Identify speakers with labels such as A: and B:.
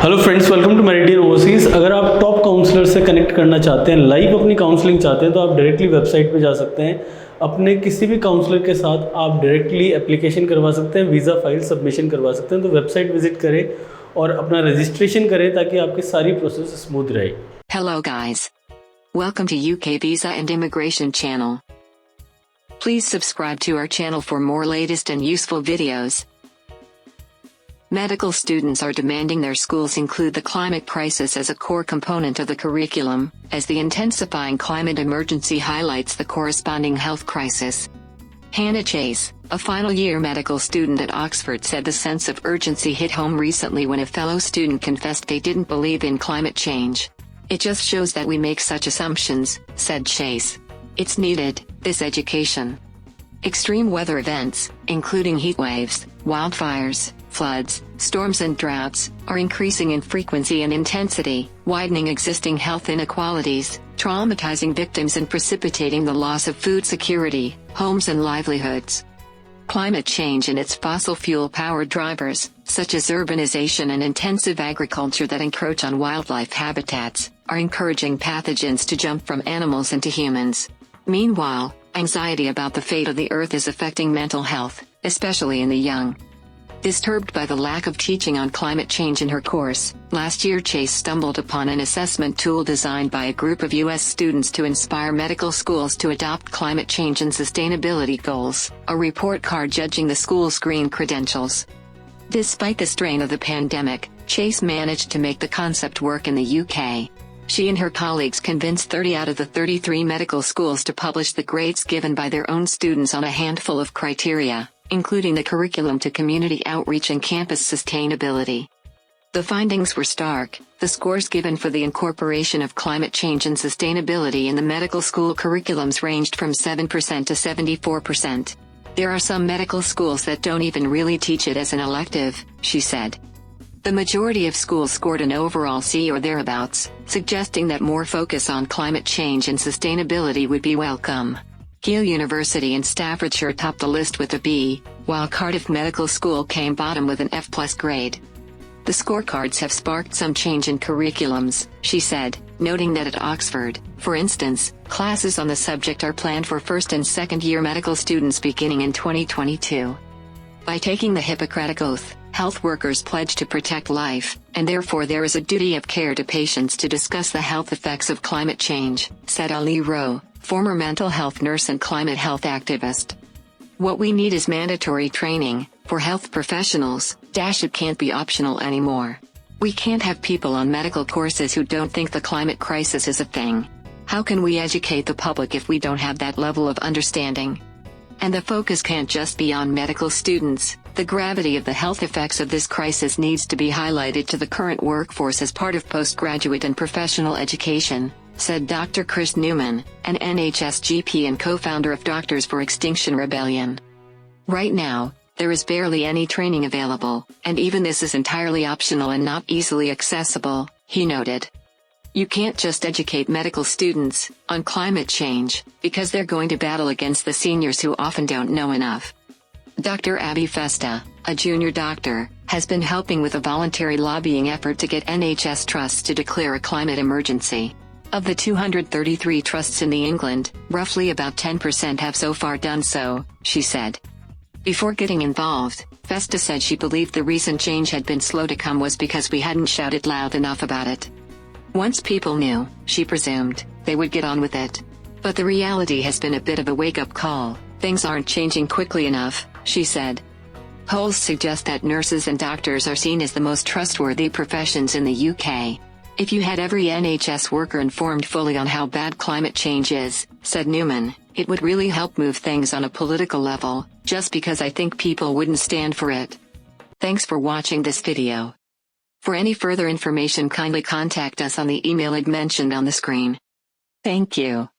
A: Hello friends, welcome to Meridian Overseas. अगर आप top counsellor से कनेक्ट करना चाहते हैं, लाइव अपनी काउंसलिंग चाहते हैं, तो आप डायरेक्टली वेबसाइट पे जा सकते हैं। अपने किसी भी काउंसलर के साथ आप डायरेक्टली एप्लीकेशन करवा सकते हैं, वीज़ा फाइल सबमिशन करवा सकते हैं। तो वेबसाइट विजिट करें और अपना रजिस्ट्रेशन करें ताकि आपकी सारी प्रोसेस स्मूथ रहे।
B: Hello guys. Welcome to UK Visa and Immigration channel. Please subscribe to our channel for more latest and useful videos. Medical students are demanding their schools include the climate crisis as a core component of the curriculum, as the intensifying climate emergency highlights the corresponding health crisis. Hannah Chase, a final-year medical student at Oxford, said the sense of urgency hit home recently when a fellow student confessed they didn't believe in climate change. "It just shows that we make such assumptions," said Chase. "It's needed, this education." Extreme weather events, including heat waves, wildfires, floods, storms and droughts, are increasing in frequency and intensity, widening existing health inequalities, traumatizing victims and precipitating the loss of food security, homes and livelihoods. Climate change and its fossil fuel-powered drivers, such as urbanization and intensive agriculture that encroach on wildlife habitats, are encouraging pathogens to jump from animals into humans. Meanwhile, anxiety about the fate of the Earth is affecting mental health, especially in the young. Disturbed by the lack of teaching on climate change in her course, last year Chase stumbled upon an assessment tool designed by a group of U.S. students to inspire medical schools to adopt climate change and sustainability goals, a report card judging the school's green credentials. Despite the strain of the pandemic, Chase managed to make the concept work in the UK. She and her colleagues convinced 30 out of the 33 medical schools to publish the grades given by their own students on a handful of criteria, including the curriculum to community outreach and campus sustainability. The findings were stark. The scores given for the incorporation of climate change and sustainability in the medical school curriculums ranged from 7% to 74%. "There are some medical schools that don't even really teach it as an elective," she said. The majority of schools scored an overall C or thereabouts, suggesting that more focus on climate change and sustainability would be welcome. Keele University in Staffordshire topped the list with a B, while Cardiff Medical School came bottom with an F+ grade. "The scorecards have sparked some change in curriculums," she said, noting that at Oxford, for instance, classes on the subject are planned for first and second-year medical students beginning in 2022. By taking the Hippocratic Oath, health workers pledge to protect life, and therefore there is a duty of care to patients to discuss the health effects of climate change, said Ali Rowe, former mental health nurse and climate health activist. "What we need is mandatory training for health professionals. It can't be optional anymore. We can't have people on medical courses who don't think the climate crisis is a thing. How can we educate the public if we don't have that level of understanding? And the focus can't just be on medical students. The gravity of the health effects of this crisis needs to be highlighted to the current workforce as part of postgraduate and professional education," said Dr. Chris Newman, an NHS GP and co-founder of Doctors for Extinction Rebellion. "Right now, there is barely any training available, and even this is entirely optional and not easily accessible," he noted. "You can't just educate medical students on climate change, because they're going to battle against the seniors who often don't know enough." Dr. Abby Festa, a junior doctor, has been helping with a voluntary lobbying effort to get NHS trusts to declare a climate emergency. Of the 233 trusts in England, roughly about 10% have so far done so, she said. Before getting involved, Festa said she believed the reason change had been slow to come was because we hadn't shouted loud enough about it. Once people knew, she presumed, they would get on with it. But the reality has been a bit of a wake-up call. Things aren't changing quickly enough, she said. Polls suggest that nurses and doctors are seen as the most trustworthy professions in the UK. "If you had every NHS worker informed fully on how bad climate change is," said Newman, "it would really help move things on a political level, just because I think people wouldn't stand for it." Thanks for watching this video. For any further information, kindly contact us on the email I'd mentioned on the screen. Thank you.